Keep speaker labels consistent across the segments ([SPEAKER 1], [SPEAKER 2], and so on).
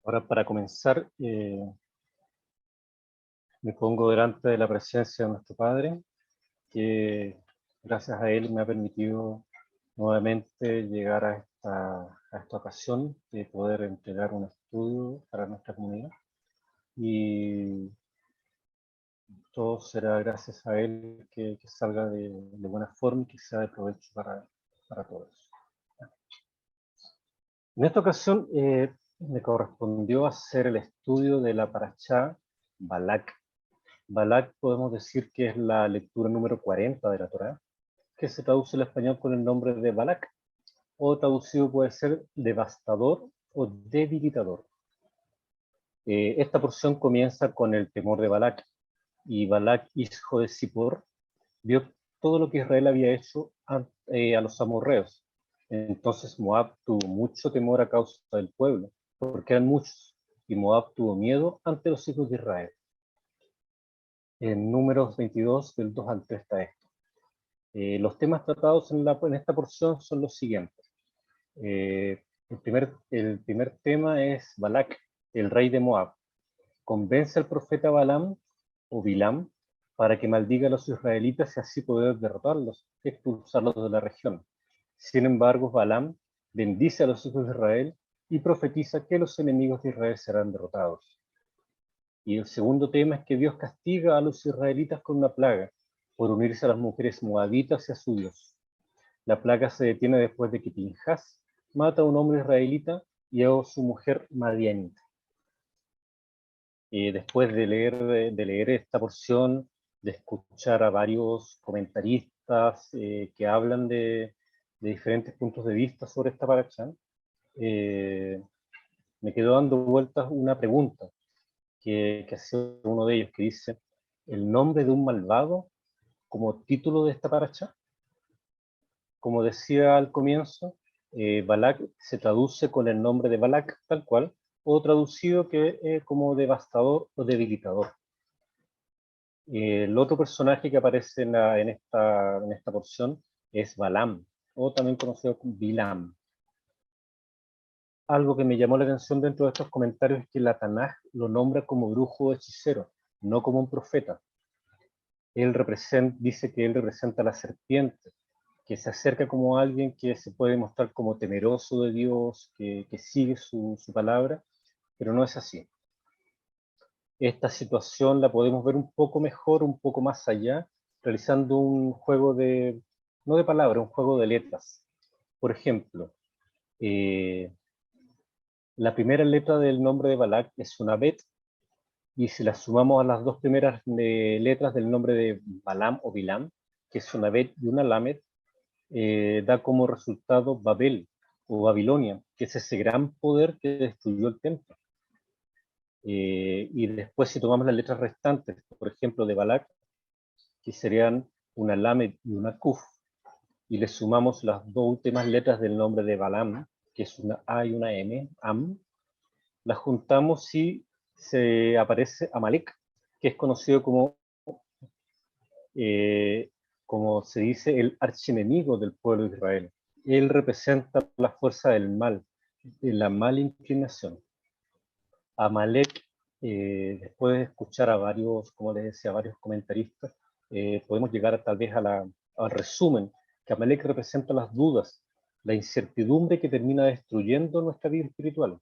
[SPEAKER 1] Ahora, para comenzar, me pongo delante de la presencia de nuestro Padre, que gracias a Él me ha permitido nuevamente llegar a esta ocasión de poder entregar un estudio para nuestra comunidad. Y todo será gracias a Él que salga de buena forma y que sea de provecho para todos. En esta ocasión me correspondió hacer el estudio de la Parashá Balak. Balak podemos decir que es la lectura número 40 de la Torá, que se traduce al español con el nombre de Balak, o traducido puede ser devastador o debilitador. Esta porción comienza con el temor de Balak, y Balak, hijo de Zippor, vio todo lo que Israel había hecho a los amorreos. Entonces Moab tuvo mucho temor a causa del pueblo, porque eran muchos, y Moab tuvo miedo ante los hijos de Israel. En Números 22, del 2 al 3 está esto. Los temas tratados en esta porción son los siguientes. El primer tema es Balak, el rey de Moab. Convence al profeta Balaam o Bilam para que maldiga a los israelitas y así poder derrotarlos, expulsarlos de la región. Sin embargo, Balaam bendice a los hijos de Israel y profetiza que los enemigos de Israel serán derrotados. Y el segundo tema es que Dios castiga a los israelitas con una plaga por unirse a las mujeres moabitas y a su Dios. La plaga se detiene después de que Pinjas mata a un hombre israelita y a su mujer madianita. Después de leer esta porción, de escuchar a varios comentaristas que hablan de diferentes puntos de vista sobre esta parasha, me quedó dando vueltas una pregunta que hace uno de ellos, que dice: ¿el nombre de un malvado como título de esta parasha? Como decía al comienzo, Balak se traduce con el nombre de Balak, tal cual, o traducido como devastador o debilitador. El otro personaje que aparece en esta porción es Balaam, o también conocido como Bilam. Algo que me llamó la atención dentro de estos comentarios es que la Tanaj lo nombra como brujo o hechicero, no como un profeta. Dice que él representa a la serpiente, que se acerca como alguien que se puede mostrar como temeroso de Dios, que sigue su palabra, pero no es así. Esta situación la podemos ver un poco mejor, un poco más allá, realizando un juego no de palabras, un juego de letras. Por ejemplo, la primera letra del nombre de Balak es una bet, y si la sumamos a las dos primeras letras del nombre de Balam o Bilam, que es una bet y una lamed, da como resultado Babel o Babilonia, que es ese gran poder que destruyó el templo. Y después, si tomamos las letras restantes, por ejemplo, de Balak, que serían una lamed y una kuf, y le sumamos las dos últimas letras del nombre de Balam, que es una A y una M, Am, las juntamos y se aparece Amalek, que es conocido como se dice, el archienemigo del pueblo de Israel. Él representa la fuerza del mal, de la mala inclinación. Amalek, después de escuchar a varios, como les decía, a varios comentaristas, podemos llegar tal vez al resumen, que Amalek representa las dudas, la incertidumbre que termina destruyendo nuestra vida espiritual.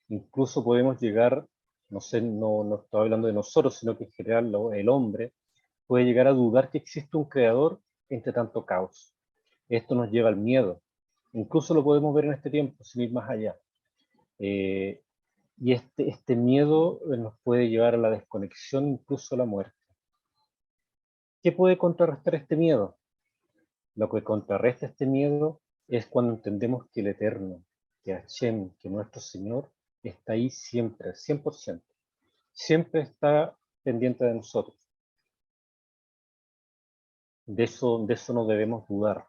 [SPEAKER 1] Incluso podemos llegar, no sé, no estoy hablando de nosotros, sino que en general el hombre puede llegar a dudar que existe un creador entre tanto caos. Esto nos lleva al miedo. Incluso lo podemos ver en este tiempo, sin ir más allá. Y este miedo nos puede llevar a la desconexión, incluso a la muerte. ¿Qué puede contrarrestar este miedo? Lo que contrarresta este miedo es cuando entendemos que el Eterno, que Hashem, que nuestro Señor, está ahí siempre, 100%. Siempre está pendiente de nosotros. De eso no debemos dudar.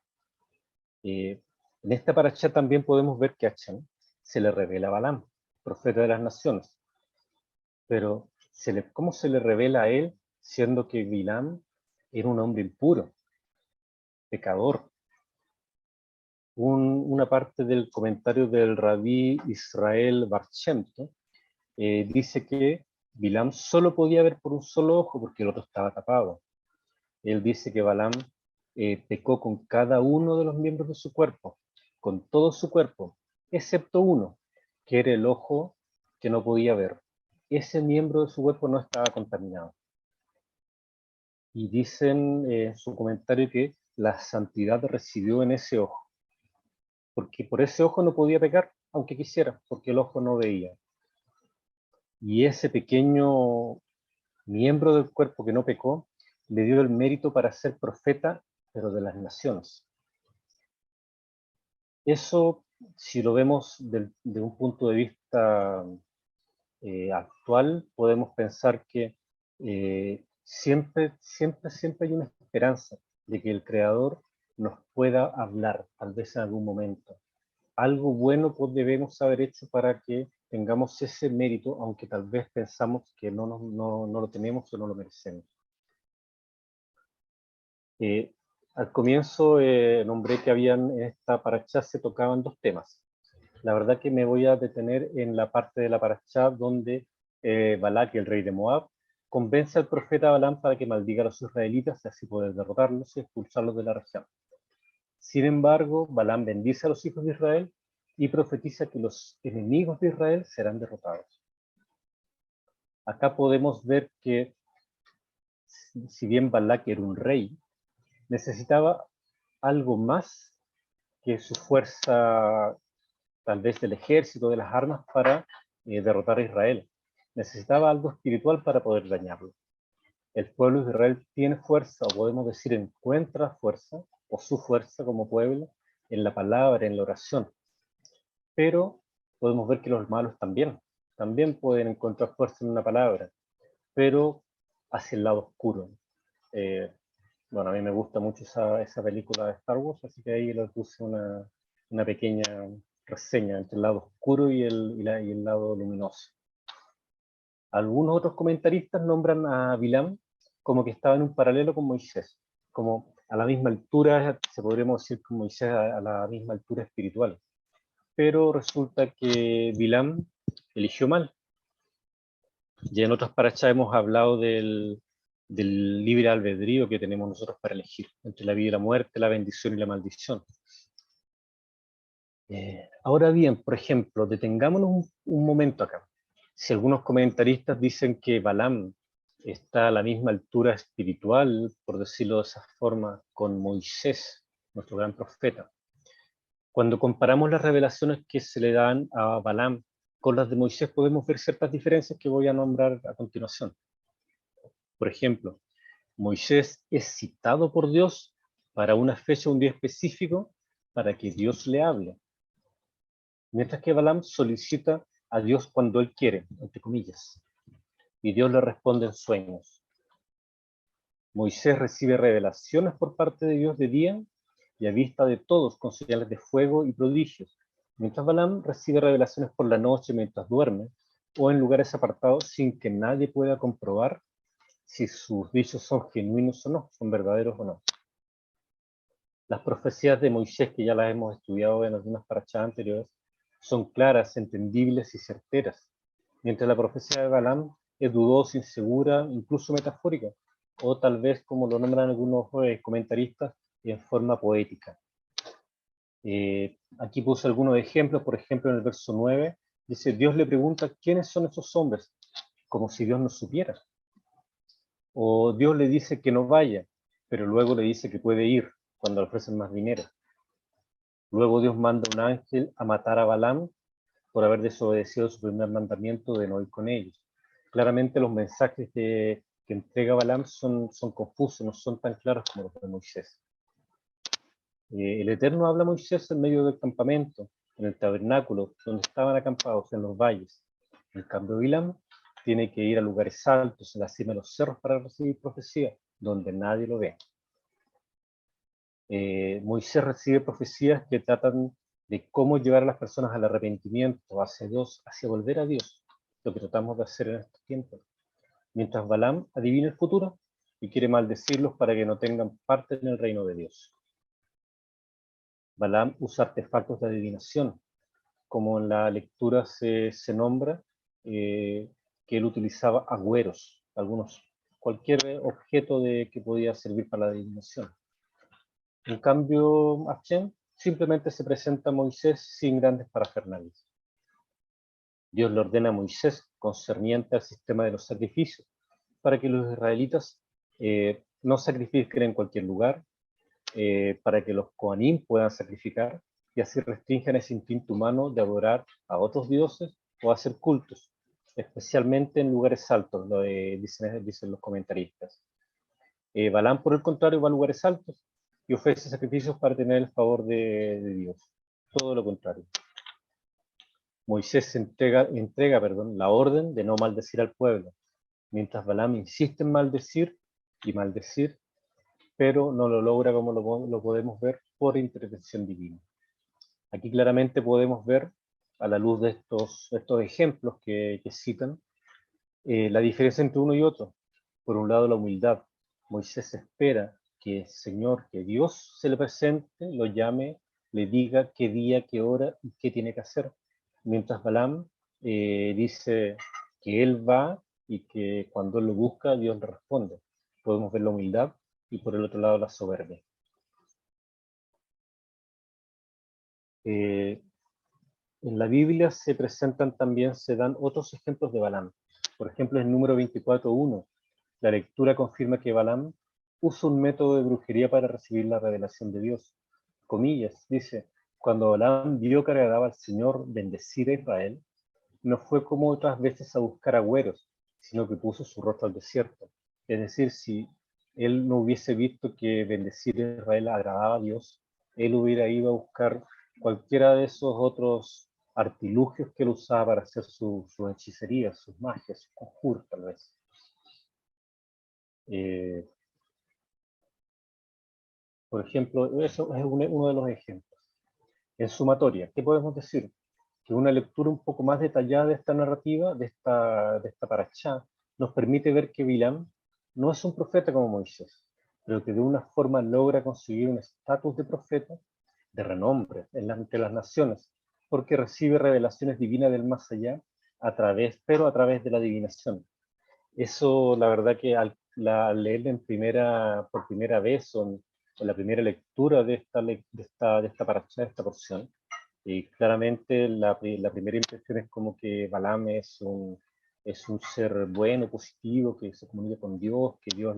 [SPEAKER 1] En esta parasha también podemos ver que a Hashem se le revela a Balaam, profeta de las naciones. Pero ¿cómo se le revela a él, siendo que Bilam era un hombre impuro, pecador? una parte del comentario del rabí Israel Bar Shem Tov, dice que Bilam solo podía ver por un solo ojo porque el otro estaba tapado. Él dice que Balaam pecó con cada uno de los miembros de su cuerpo, con todo su cuerpo, excepto uno, que era el ojo que no podía ver. Ese miembro de su cuerpo no estaba contaminado. Y dicen en su comentario que la santidad residió en ese ojo, porque por ese ojo no podía pecar, aunque quisiera, porque el ojo no veía. Y ese pequeño miembro del cuerpo que no pecó, le dio el mérito para ser profeta, pero de las naciones. Eso, si lo vemos de un punto de vista actual, podemos pensar que siempre hay una esperanza de que el Creador nos pueda hablar, tal vez en algún momento. Algo bueno debemos haber hecho para que tengamos ese mérito, aunque tal vez pensamos que no lo tenemos o no lo merecemos. Al comienzo nombré que en esta parashá se tocaban dos temas. La verdad que me voy a detener en la parte de la parashá donde Balak, el rey de Moab, convence al profeta Balaam para que maldiga a los israelitas y así poder derrotarlos y expulsarlos de la región. Sin embargo, Balaam bendice a los hijos de Israel y profetiza que los enemigos de Israel serán derrotados. Acá podemos ver que si bien Balak era un rey, necesitaba algo más que su fuerza, tal vez del ejército, de las armas, para derrotar a Israel. Necesitaba algo espiritual para poder dañarlo. El pueblo de Israel tiene fuerza, o podemos decir encuentra fuerza, o su fuerza como pueblo, en la palabra, en la oración. Pero podemos ver que los malos también pueden encontrar fuerza en una palabra, pero hacia el lado oscuro. Bueno, a mí me gusta mucho esa película de Star Wars, así que ahí le puse una pequeña reseña entre el lado oscuro y el lado luminoso. Algunos otros comentaristas nombran a Bilam como que estaba en un paralelo con Moisés, como a la misma altura, se podríamos decir con Moisés a la misma altura espiritual. Pero resulta que Bilam eligió mal. Y en otras parachas hemos hablado del libre albedrío que tenemos nosotros para elegir entre la vida y la muerte, la bendición y la maldición. Ahora bien, por ejemplo, detengámonos un momento acá. Si algunos comentaristas dicen que Balaam está a la misma altura espiritual, por decirlo de esa forma, con Moisés, nuestro gran profeta, cuando comparamos las revelaciones que se le dan a Balaam con las de Moisés, podemos ver ciertas diferencias que voy a nombrar a continuación. Por ejemplo, Moisés es citado por Dios para una fecha, un día específico, para que Dios le hable. Mientras que Balaam solicita a Dios cuando él quiere, entre comillas, y Dios le responde en sueños. Moisés recibe revelaciones por parte de Dios de día y a vista de todos con señales de fuego y prodigios, mientras Balaam recibe revelaciones por la noche mientras duerme o en lugares apartados sin que nadie pueda comprobar si sus dichos son genuinos o no, son verdaderos o no. Las profecías de Moisés, que ya las hemos estudiado en algunas parachas anteriores, son claras, entendibles y certeras, mientras la profecía de Balaam es dudosa, insegura, incluso metafórica, o tal vez, como lo nombran algunos comentaristas, en forma poética. Aquí puse algunos ejemplos, por ejemplo, en el verso 9, dice, Dios le pregunta, ¿quiénes son esos hombres? Como si Dios no supiera. O Dios le dice que no vaya, pero luego le dice que puede ir cuando le ofrecen más dinero. Luego Dios manda un ángel a matar a Balaam por haber desobedecido su primer mandamiento de no ir con ellos. Claramente los mensajes que entrega Balaam son confusos, no son tan claros como los de Moisés. El Eterno habla a Moisés en medio del campamento, en el tabernáculo, donde estaban acampados, en los valles. En cambio, Balaam tiene que ir a lugares altos, en la cima de los cerros, para recibir profecía, donde nadie lo ve. Moisés recibe profecías que tratan de cómo llevar a las personas al arrepentimiento, hacia Dios, hacia volver a Dios, lo que tratamos de hacer en estos tiempos. Mientras Balaam adivina el futuro y quiere maldecirlos para que no tengan parte en el reino de Dios. Balaam usa artefactos de adivinación, como en la lectura se nombra, que él utilizaba agüeros, cualquier objeto que podía servir para la adivinación. En cambio, Hashem simplemente se presenta a Moisés sin grandes parafernalias. Dios le ordena a Moisés concerniente al sistema de los sacrificios, para que los israelitas no sacrifiquen en cualquier lugar, para que los Kohanim puedan sacrificar, y así restrinjan ese instinto humano de adorar a otros dioses o hacer cultos, especialmente en lugares altos, dicen los comentaristas. Balaam, por el contrario, va a lugares altos y ofrece sacrificios para tener el favor de Dios. Todo lo contrario. Moisés entrega la orden de no maldecir al pueblo, mientras Balaam insiste en maldecir y maldecir, pero no lo logra, como lo podemos ver, por intervención divina. Aquí claramente podemos ver, a la luz de estos ejemplos que citan, la diferencia entre uno y otro. Por un lado, la humildad. Moisés espera que el Señor, que Dios se le presente, lo llame, le diga qué día, qué hora y qué tiene que hacer. Mientras Balaam dice que él va y que cuando él lo busca, Dios le responde. Podemos ver la humildad y por el otro lado la soberbia. En la Biblia se dan otros ejemplos de Balaam. Por ejemplo, en Número 24:1, la lectura confirma que Balaam usa un método de brujería para recibir la revelación de Dios. Comillas, dice, cuando Balaam vio que agradaba al Señor bendecir a Israel, no fue como otras veces a buscar agüeros, sino que puso su rostro al desierto. Es decir, si él no hubiese visto que bendecir a Israel agradaba a Dios, él hubiera ido a buscar cualquiera de esos otros artilugios que él usaba para hacer sus hechicerías, sus magias, sus conjuros, tal vez. Por ejemplo, eso es uno de los ejemplos. En sumatoria, ¿qué podemos decir? Que una lectura un poco más detallada de esta narrativa, de esta parashá, nos permite ver que Bilam no es un profeta como Moisés, pero que de una forma logra conseguir un estatus de profeta de renombre entre las naciones, porque recibe revelaciones divinas del más allá, pero a través de la adivinación. Eso, la verdad que al leerla por primera vez o en la primera lectura de esta parashá, de esta porción, y claramente la primera impresión es como que Balaam es un ser bueno, positivo, que se comunica con Dios, que Dios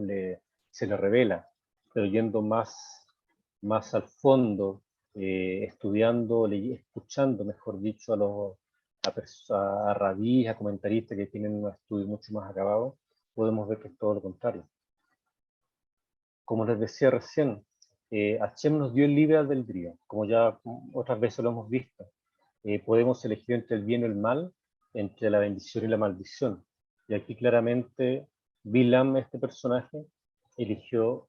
[SPEAKER 1] se le revela. Pero yendo más al fondo, estudiando, escuchando, mejor dicho, a rabíes, a comentaristas que tienen un estudio mucho más acabado, podemos ver que es todo lo contrario. Como les decía recién, Hashem nos dio el libre albedrío, como ya otras veces lo hemos visto. Podemos elegir entre el bien y el mal, entre la bendición y la maldición. Y aquí claramente Bilam, este personaje, eligió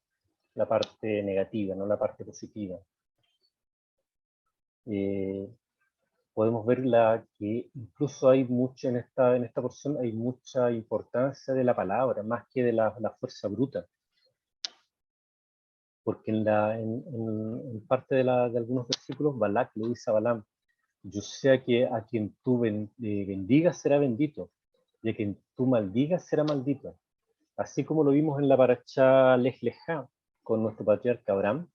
[SPEAKER 1] la parte negativa, no la parte positiva. Podemos ver que incluso hay mucho en esta porción, hay mucha importancia de la palabra, más que de la fuerza bruta. Porque en parte de algunos versículos, Balak le dice a Balaam, yo sé que a quien tú bendigas será bendito, y a quien tú maldigas será maldito. Así como lo vimos en la parashá Lej Lejá, con nuestro patriarca Abraham,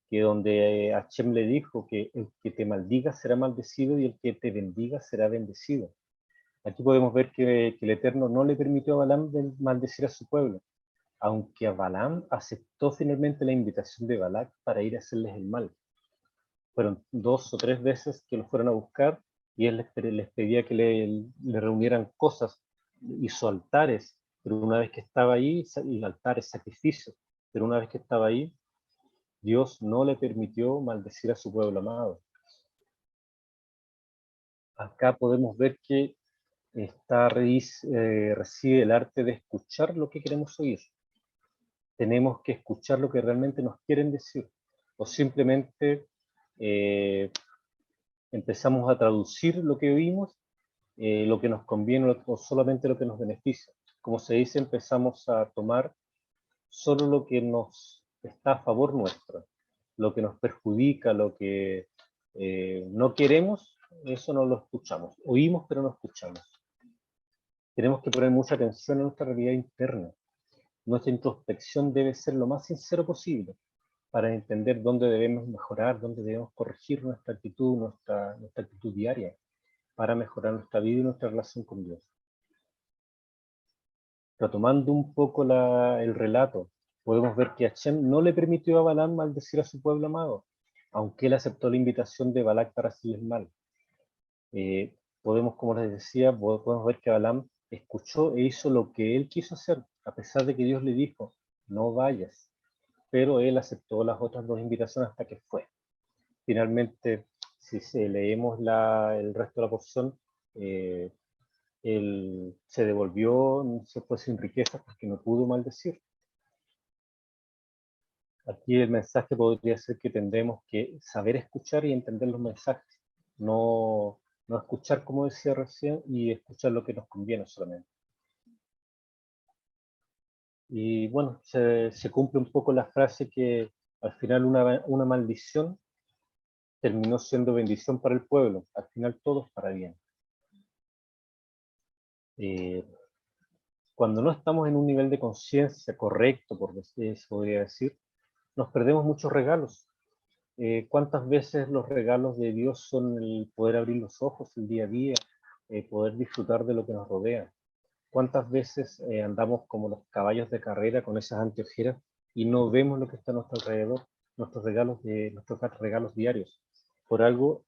[SPEAKER 1] que donde Hashem le dijo que el que te maldiga será maldecido y el que te bendiga será bendecido. Aquí podemos ver que el Eterno no le permitió a Balaam maldecir a su pueblo, aunque a Balaam aceptó finalmente la invitación de Balak para ir a hacerles el mal. Fueron 2 o 3 veces que lo fueron a buscar y él les pedía que le reunieran cosas, hizo altares, pero una vez que estaba ahí, y altares, sacrificios, pero una vez que estaba ahí, Dios no le permitió maldecir a su pueblo amado. Acá podemos ver que esta raíz recibe el arte de escuchar lo que queremos oír. Tenemos que escuchar lo que realmente nos quieren decir, o simplemente empezamos a traducir lo que oímos, lo que nos conviene o solamente lo que nos beneficia. Como se dice, empezamos a tomar solo lo que nos está a favor nuestro. lo que nos perjudica, lo que no queremos, eso no lo escuchamos. Oímos, pero no escuchamos. Tenemos que poner mucha atención a nuestra realidad interna. Nuestra introspección debe ser lo más sincero posible para entender dónde debemos mejorar, dónde debemos corregir nuestra actitud, nuestra actitud diaria, para mejorar nuestra vida y nuestra relación con Dios. Retomando un poco el relato, podemos ver que Hashem no le permitió a Balaam maldecir a su pueblo amado, aunque él aceptó la invitación de Balak para hacerles mal. Podemos, como les decía, podemos ver que Balaam escuchó e hizo lo que él quiso hacer, a pesar de que Dios le dijo, no vayas. Pero él aceptó las otras dos invitaciones hasta que fue. Finalmente, si leemos el resto de la porción, él se devolvió, se fue sin riquezas porque no pudo maldecir. Aquí el mensaje podría ser que tendremos que saber escuchar y entender los mensajes, no escuchar, como decía recién, y escuchar lo que nos conviene solamente. Y bueno, se cumple un poco la frase que al final una maldición terminó siendo bendición para el pueblo. Al final todo es para bien. Cuando no estamos en un nivel de conciencia correcto, por decir, se podría decir, nos perdemos muchos regalos. ¿Cuántas veces los regalos de Dios son el poder abrir los ojos el día a día, poder disfrutar de lo que nos rodea? ¿Cuántas veces andamos como los caballos de carrera con esas anteojeras y no vemos lo que está a nuestro alrededor, nuestros regalos diarios? Por algo,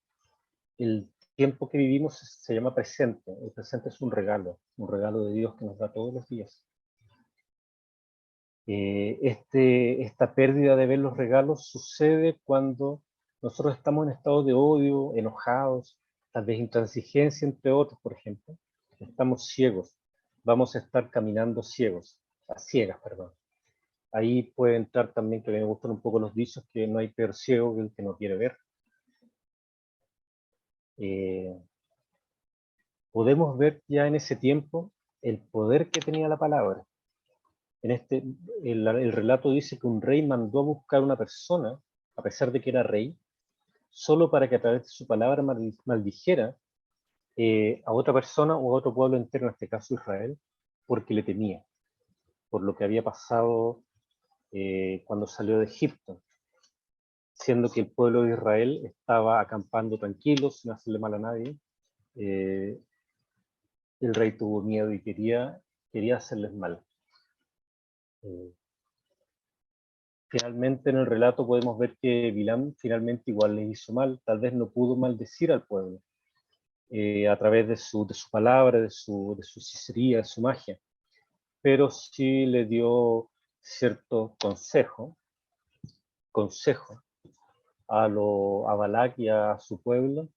[SPEAKER 1] el tiempo que vivimos se llama presente. El presente es un regalo de Dios que nos da todos los días. Esta pérdida de ver los regalos sucede cuando nosotros estamos en estado de odio, enojados, tal vez intransigencia, entre otros, por ejemplo. Estamos ciegos, vamos a estar caminando ciegos, a ciegas, perdón. Ahí puede entrar también, que me gustan un poco los dichos, que no hay peor ciego que el que no quiere ver. Podemos ver ya en ese tiempo el poder que tenía la palabra. El relato dice que un rey mandó a buscar una persona, a pesar de que era rey, solo para que a través de su palabra maldijera a otra persona o a otro pueblo entero, en este caso Israel, porque le temía, por lo que había pasado cuando salió de Egipto, siendo que el pueblo de Israel estaba acampando tranquilo, sin hacerle mal a nadie. El rey tuvo miedo y quería hacerles mal. Finalmente en el relato podemos ver que Bilam finalmente igual les hizo mal, tal vez no pudo maldecir al pueblo a través de su palabra, de su hechicería, de su magia, pero sí le dio cierto consejo a Balak y a su pueblo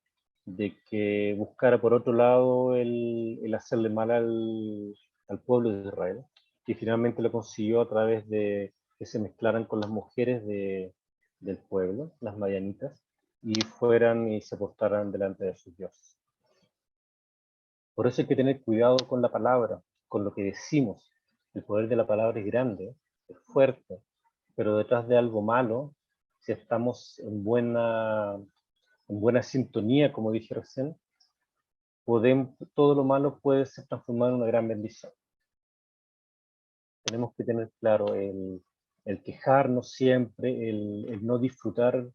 [SPEAKER 1] de que buscara por otro lado el hacerle mal al pueblo de Israel, y finalmente lo consiguió a través de que se mezclaran con las mujeres del pueblo, las madianitas, y fueran y se postraran delante de sus dioses. Por eso hay que tener cuidado con la palabra, con lo que decimos. El poder de la palabra es grande, es fuerte, pero detrás de algo malo, si estamos en buena sintonía, como dije recién, todo lo malo puede ser transformado en una gran bendición. Tenemos que tener claro el quejarnos siempre, el no disfrutar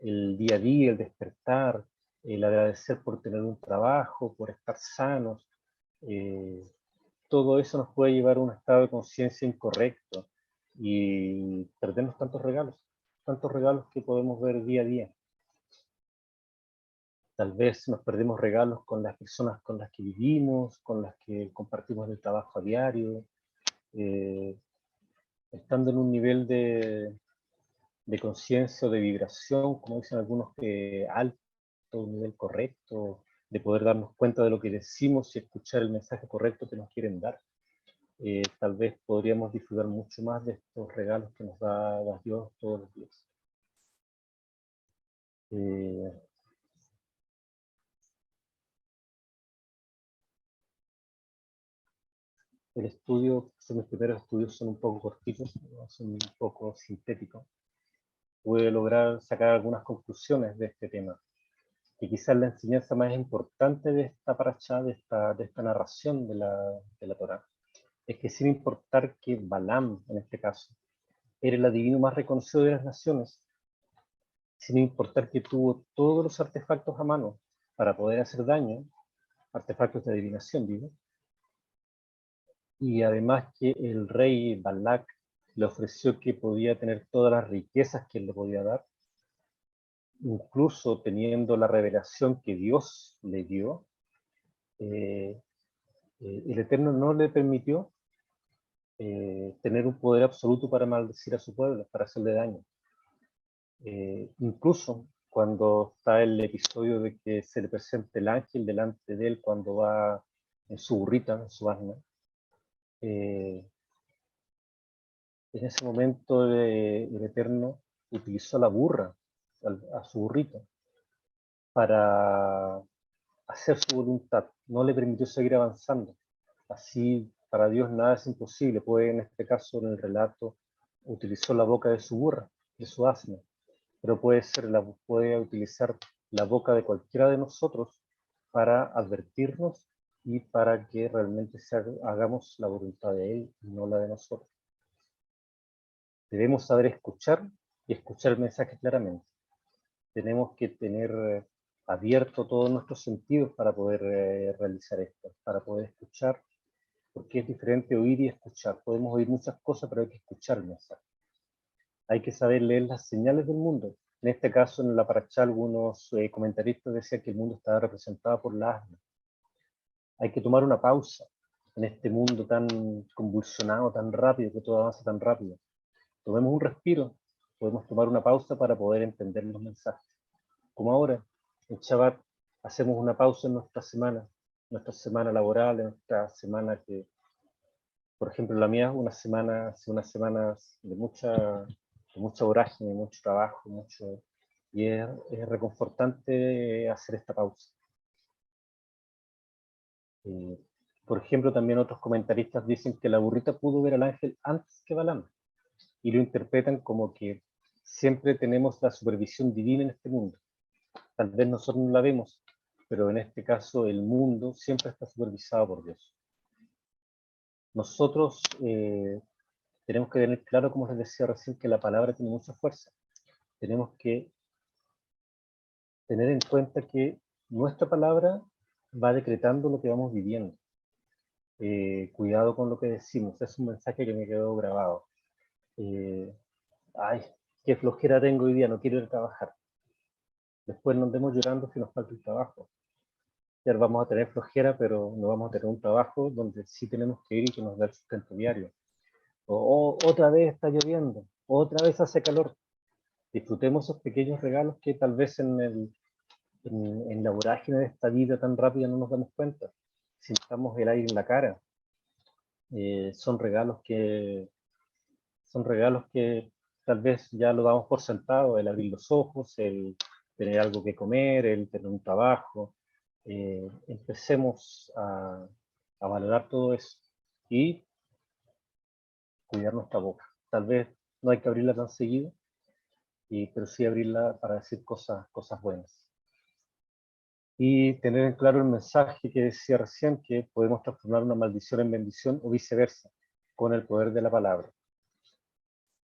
[SPEAKER 1] el día a día, el despertar, el agradecer por tener un trabajo, por estar sanos. Todo eso nos puede llevar a un estado de conciencia incorrecto y perdernos tantos regalos que podemos ver día a día. Tal vez nos perdemos regalos con las personas con las que vivimos, con las que compartimos el trabajo a diario, estando en un nivel de conciencia o de vibración, como dicen algunos, alto, un nivel correcto, de poder darnos cuenta de lo que decimos y escuchar el mensaje correcto que nos quieren dar. Tal vez podríamos disfrutar mucho más de estos regalos que nos da Dios todos los días. El estudio, mis primeros estudios son un poco cortitos, son un poco sintéticos. pude lograr sacar algunas conclusiones de este tema. Que quizás la enseñanza más importante de esta parashá, de esta narración de la Torá, es que sin importar que Balaam, en este caso, era el adivino más reconocido de las naciones, sin importar que tuvo todos los artefactos a mano para poder hacer daño, artefactos de adivinación, digo, y además que el rey Balak le ofreció que podía tener todas las riquezas que él le podía dar, incluso teniendo la revelación que Dios le dio, el Eterno no le permitió tener un poder absoluto para maldecir a su pueblo, para hacerle daño. Incluso cuando está el episodio de que se le presenta el ángel delante de él cuando va en su burrita, en su asna, en ese momento el Eterno utilizó la burra, a su burrito, para hacer su voluntad, no le permitió seguir avanzando. Así, para Dios nada es imposible. Puede, en este caso, en el relato, utilizó la boca de su burra, de su asna, pero puede utilizar la boca de cualquiera de nosotros para advertirnos y para que realmente hagamos la voluntad de Él y no la de nosotros. Debemos saber escuchar y escuchar el mensaje claramente. Tenemos que tener abierto todos nuestros sentidos para poder realizar esto, para poder escuchar, porque es diferente oír y escuchar. Podemos oír muchas cosas, pero hay que escuchar el mensaje. Hay que saber leer las señales del mundo. En este caso, en la parashá, algunos comentaristas decían que el mundo estaba representado por la asna. Hay que tomar una pausa en este mundo tan convulsionado, tan rápido, que todo avanza tan rápido. Tomemos un respiro, podemos tomar una pausa para poder entender los mensajes. Como ahora, en Shabbat, hacemos una pausa en nuestra semana laboral, en nuestra semana que, por ejemplo, la mía, unas semanas de mucha vorágine, mucho trabajo, y es reconfortante hacer esta pausa. Por ejemplo, también otros comentaristas dicen que la burrita pudo ver al ángel antes que Balaam, y lo interpretan como que siempre tenemos la supervisión divina en este mundo. Tal vez nosotros no la vemos, pero en este caso el mundo siempre está supervisado por Dios. Nosotros tenemos que tener claro, como les decía recién, que la palabra tiene mucha fuerza. Tenemos que tener en cuenta que nuestra palabra va decretando lo que vamos viviendo. Cuidado con lo que decimos, es un mensaje que me quedó grabado. Ay, qué flojera tengo hoy día, no quiero ir a trabajar. Después no andemos llorando si nos falta el trabajo. Ya vamos a tener flojera, pero no vamos a tener un trabajo donde sí tenemos que ir y que nos da el sustento diario. Otra vez está lloviendo, otra vez hace calor. Disfrutemos esos pequeños regalos que tal vez en la vorágine de esta vida tan rápida no nos damos cuenta. Sintamos el aire en la cara. Son regalos que tal vez ya lo damos por sentado, el abrir los ojos, el tener algo que comer, el tener un trabajo. Empecemos a valorar todo eso y cuidar nuestra boca. Tal vez no hay que abrirla tan seguido, pero sí abrirla para decir cosas buenas. Y tener en claro el mensaje que decía recién, que podemos transformar una maldición en bendición o viceversa, con el poder de la palabra.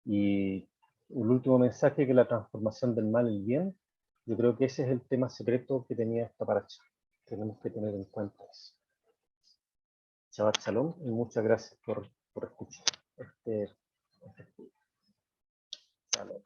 [SPEAKER 1] Y un último mensaje, que la transformación del mal en bien, yo creo que ese es el tema secreto que tenía esta parashá. Tenemos que tener en cuenta eso. Shabbat Shalom y muchas gracias por escuchar este estudio. Shalom.